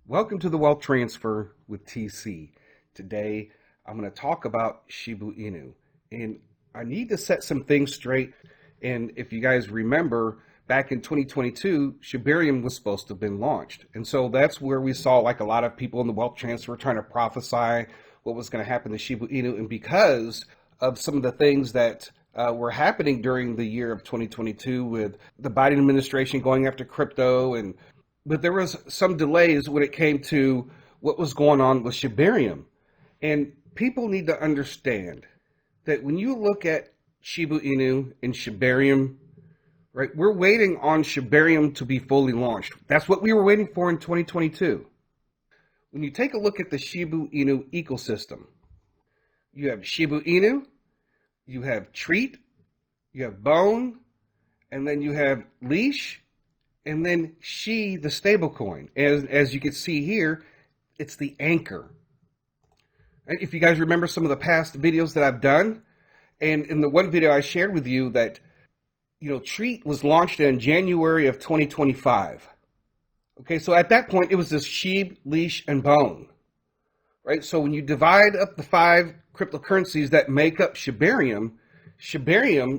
Welcome to the Wealth Transfer with TC. Today, I'm going to talk about Shiba Inu. And I need to set some things straight. And if you guys remember, back in 2022, Shibarium was supposed to have been launched. And so that's where we saw like a lot of people in the Wealth Transfer trying to prophesy what was going to happen to Shiba Inu. And because of some of the things that were happening during the year of 2022 with the Biden administration going after crypto, but there was some delays when it came to what was going on with Shibarium. And people need to understand that when you look at Shiba Inu and Shibarium, right, we're waiting on Shibarium to be fully launched. That's what we were waiting for in 2022. When you take a look at the Shiba Inu ecosystem, you have Shiba Inu, you have Treat, you have Bone, and then you have Leash, and then SHI, the stablecoin. As you can see here, it's the anchor. And if you guys remember some of the past videos that I've done, and in the one video I shared with you that, Treat was launched in January of 2025. Okay, so at that point, it was this SHI, Leash, and Bone. Right, so when you divide up the 5 cryptocurrencies that make up Shibarium,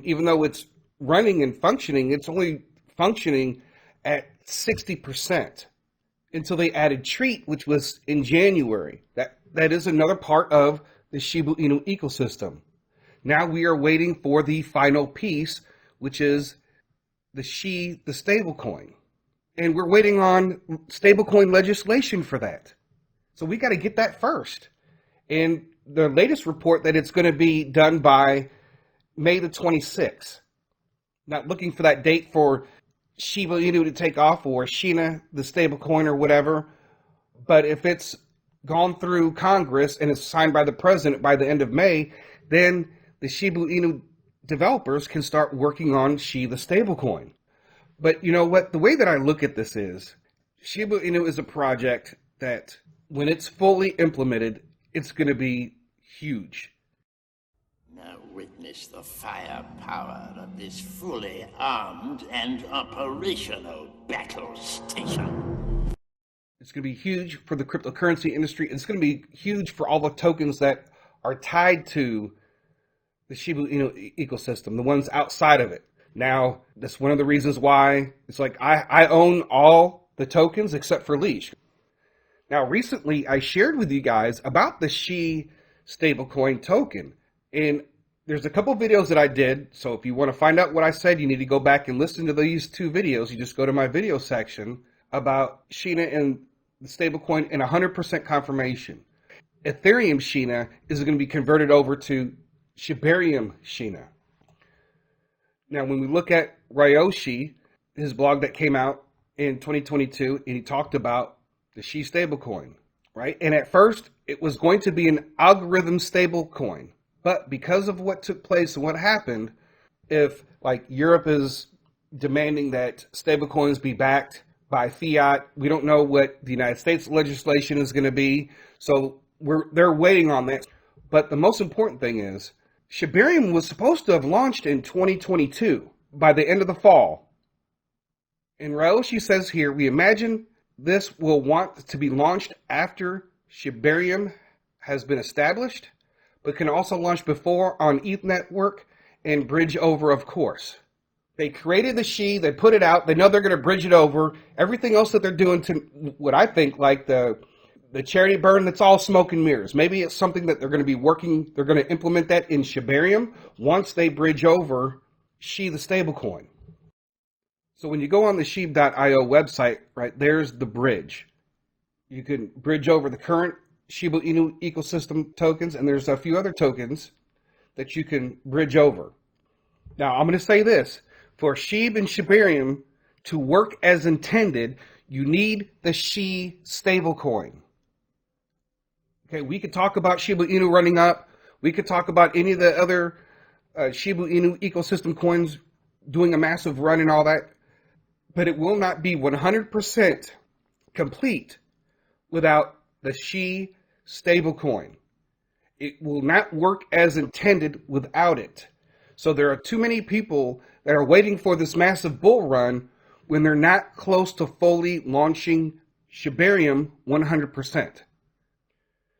even though it's running and functioning, it's only functioning at 60% until they added Treat, which was in January. That is another part of the Shiba Inu ecosystem. Now we are waiting for the final piece, which is the SHI, the stablecoin. And we're waiting on stablecoin legislation for that. So we got to get that first. And the latest report that it's going to be done by May the 26th. Not looking for that date for Shiba Inu to take off, or Shina, the stablecoin, or whatever. But if it's gone through Congress and it's signed by the president by the end of May, then the Shiba Inu developers can start working on SHI, the stablecoin. But you know what? The way that I look at this is, Shiba Inu is a project that, when it's fully implemented, it's going to be huge. Now witness the firepower of this fully armed and operational battle station. It's going to be huge for the cryptocurrency industry. It's going to be huge for all the tokens that are tied to the Shiba Inu ecosystem, the ones outside of it. Now, that's one of the reasons why it's like I own all the tokens except for Leash. Now, recently, I shared with you guys about the SHI stablecoin token. And there's a couple videos that I did. So if you want to find out what I said, you need to go back and listen to these 2 videos. You just go to my video section about Shina and the stablecoin and 100% confirmation. Ethereum Shina is going to be converted over to Shibarium Shina. Now, when we look at Ryoshi, his blog that came out in 2022, and he talked about the SHI stablecoin, right? And at first, it was going to be an algorithm stablecoin. But because of what took place and what happened, if like Europe is demanding that stablecoins be backed by fiat, we don't know what the United States legislation is going to be. So they're waiting on that. But the most important thing is, Shibarium was supposed to have launched in 2022 by the end of the fall. And Ryoshi says here, we imagine this will want to be launched after Shibarium has been established, but can also launch before on ETH network and bridge over, of course. They created the SHI, they put it out, they know they're going to bridge it over. Everything else that they're doing to what I think like the charity burn, that's all smoke and mirrors. Maybe it's something that they're going to be working, they're going to implement that in Shibarium once they bridge over SHI, the stablecoin. So when you go on the SHI.io website, right, there's the bridge. You can bridge over the current Shiba Inu ecosystem tokens, and there's a few other tokens that you can bridge over. Now, I'm going to say this. For SHIB and Shibarium to work as intended, you need the SHI stablecoin. Okay, we could talk about Shiba Inu running up. We could talk about any of the other Shiba Inu ecosystem coins doing a massive run and all that. But it will not be 100% complete without the SHI stablecoin. It will not work as intended without it. So there are too many people that are waiting for this massive bull run when they're not close to fully launching Shibarium 100%.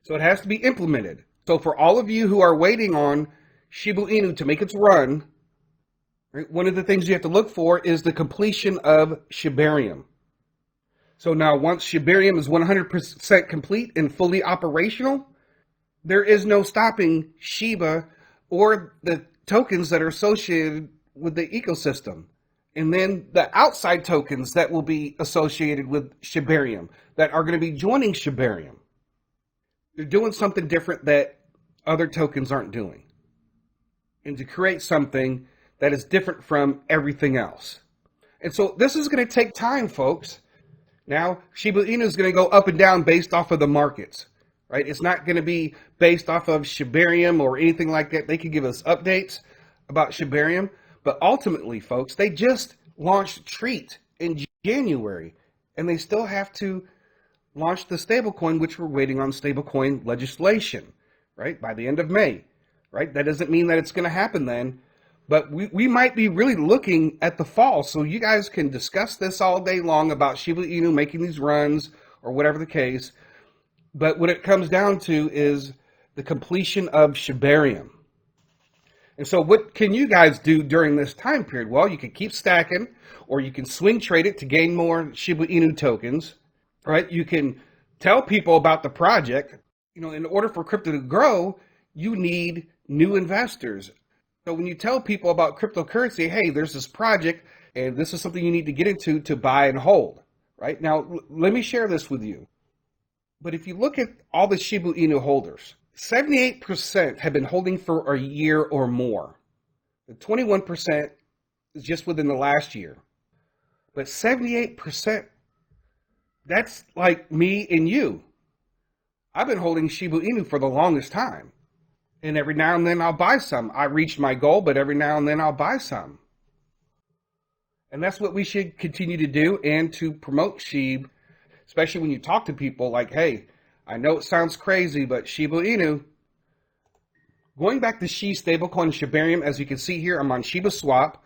So it has to be implemented. So for all of you who are waiting on Shiba Inu to make its run, right, one of the things you have to look for is the completion of Shibarium. So now once Shibarium is 100% complete and fully operational, there is no stopping Shiba or the tokens that are associated with the ecosystem. And then the outside tokens that will be associated with Shibarium that are going to be joining Shibarium. They're doing something different that other tokens aren't doing. And to create something that is different from everything else. And so this is going to take time, folks. Now, Shiba Inu is going to go up and down based off of the markets, right? It's not going to be based off of Shibarium or anything like that. They can give us updates about Shibarium, but ultimately, folks, they just launched Treat in January, and they still have to launch the stablecoin, which we're waiting on stablecoin legislation, right, by the end of May, right? That doesn't mean that it's going to happen then, but we might be really looking at the fall. So you guys can discuss this all day long about Shiba Inu making these runs or whatever the case. But what it comes down to is the completion of Shibarium. And so what can you guys do during this time period? Well, you can keep stacking, or you can swing trade it to gain more Shiba Inu tokens, right? You can tell people about the project. You know, in order for crypto to grow, you need new investors. So when you tell people about cryptocurrency, hey, there's this project and this is something you need to get into to buy and hold, right? Now, let me share this with you. But if you look at all the Shiba Inu holders, 78% have been holding for a year or more. The 21% is just within the last year. But 78%, that's like me and you. I've been holding Shiba Inu for the longest time. And every now and then I'll buy some. I reached my goal, but every now and then I'll buy some. And that's what we should continue to do and to promote SHIB, especially when you talk to people like, hey, I know it sounds crazy, but Shiba Inu. Going back to SHI stablecoin Shibarium, as you can see here, I'm on Shiba Swap,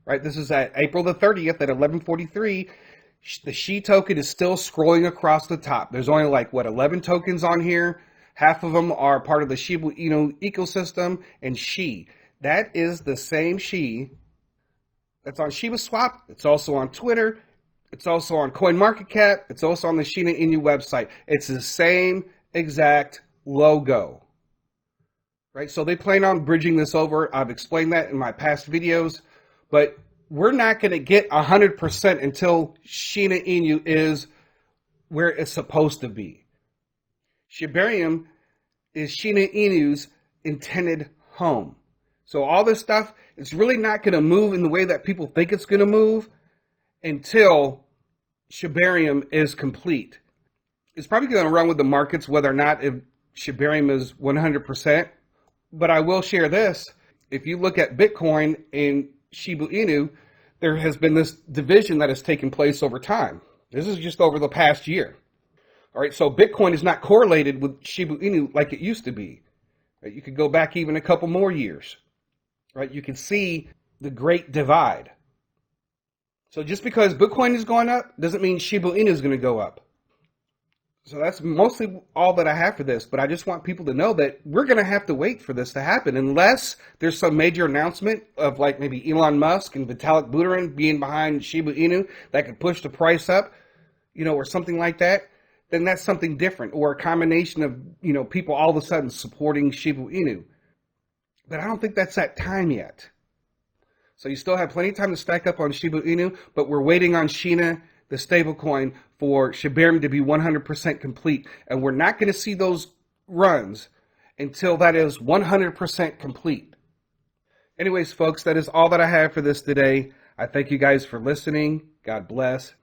right? This is at April the 30th at 11:43. The SHI token is still scrolling across the top. There's only like, 11 tokens on here. Half of them are part of the Shiba Inu ecosystem, and SHI. That is the same SHI that's on Shiba Swap. It's also on Twitter. It's also on CoinMarketCap. It's also on the Shina Inu website. It's the same exact logo, right? So they plan on bridging this over. I've explained that in my past videos, but we're not going to get 100% until Shina Inu is where it's supposed to be. Shibarium is Shina Inu's intended home. So all this stuff, it's really not going to move in the way that people think it's going to move until Shibarium is complete. It's probably going to run with the markets whether or not if Shibarium is 100%. But I will share this. If you look at Bitcoin and Shiba Inu, there has been this division that has taken place over time. This is just over the past year. All right, so Bitcoin is not correlated with Shiba Inu like it used to be. Right? You could go back even a couple more years. Right? You can see the great divide. So just because Bitcoin is going up doesn't mean Shiba Inu is going to go up. So that's mostly all that I have for this, but I just want people to know that we're going to have to wait for this to happen unless there's some major announcement of like maybe Elon Musk and Vitalik Buterin being behind Shiba Inu that could push the price up, you know, or something like that. Then that's something different, or a combination of, you know, people all of a sudden supporting Shiba Inu. But I don't think that's that time yet. So you still have plenty of time to stack up on Shiba Inu, but we're waiting on Shina, the stablecoin, for Shibarium to be 100% complete. And we're not going to see those runs until that is 100% complete. Anyways, folks, that is all that I have for this today. I thank you guys for listening. God bless.